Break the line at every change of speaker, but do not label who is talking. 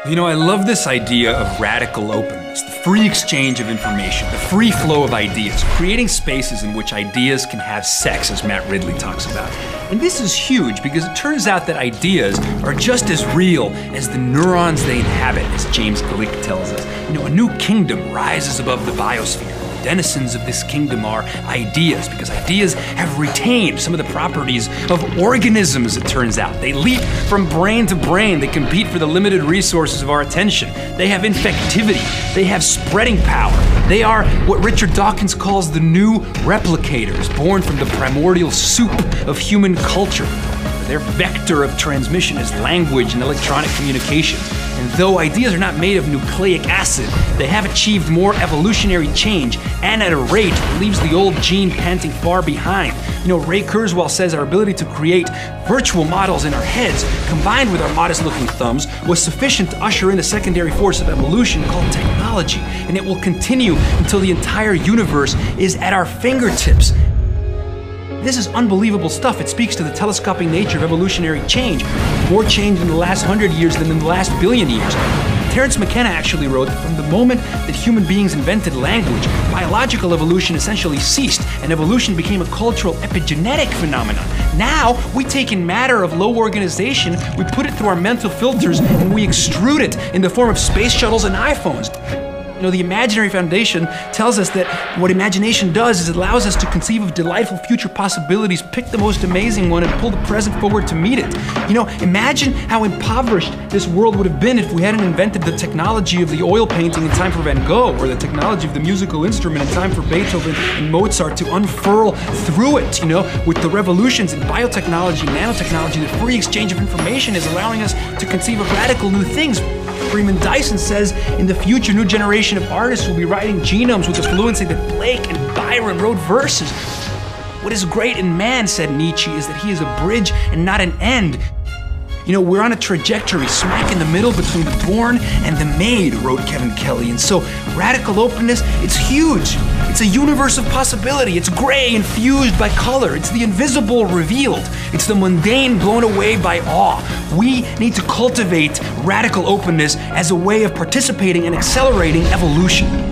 You know, I love this idea of radical openness, the free exchange of information, the free flow of ideas, creating spaces in which ideas can have sex, as Matt Ridley talks about. And this is huge because it turns out that ideas are just as real as the neurons they inhabit, as James Gleick tells us. You know, a new kingdom rises above the biosphere. The denizens of this kingdom are ideas, because ideas have retained some of the properties of organisms, it turns out. They leap from brain to brain. They compete for the limited resources of our attention. They have infectivity. They have spreading power. They are what Richard Dawkins calls the new replicators, born from the primordial soup of human culture. Their vector of transmission is language and electronic communications. And though ideas are not made of nucleic acid, they have achieved more evolutionary change, and at a rate that leaves the old gene panting far behind. You know, Ray Kurzweil says our ability to create virtual models in our heads, combined with our modest-looking thumbs, was sufficient to usher in a secondary force of evolution called technology. And it will continue until the entire universe is at our fingertips. This is unbelievable stuff. It speaks to the telescoping nature of evolutionary change. More change in the last 100 years than in the last billion years. Terence McKenna actually wrote that from the moment that human beings invented language, biological evolution essentially ceased, and evolution became a cultural epigenetic phenomenon. Now, we take in matter of low organization, we put it through our mental filters, and we extrude it in the form of space shuttles and iPhones. You know, the imaginary foundation tells us that what imagination does is it allows us to conceive of delightful future possibilities, pick the most amazing one, and pull the present forward to meet it. You know, imagine how impoverished this world would have been if we hadn't invented the technology of the oil painting in time for Van Gogh, or the technology of the musical instrument in time for Beethoven and Mozart to unfurl through it. You know, with the revolutions in biotechnology, nanotechnology, the free exchange of information is allowing us to conceive of radical new things. Freeman Dyson says in the future, new generation of artists will be writing genomes with the fluency that Blake and Byron wrote verses. What is great in man, said Nietzsche, is that he is a bridge and not an end. You know, we're on a trajectory smack in the middle between the born and the made, wrote Kevin Kelly. And so radical openness, it's huge. It's a universe of possibility. It's gray infused by color. It's the invisible revealed. It's the mundane blown away by awe. We need to cultivate radical openness as a way of participating and accelerating evolution.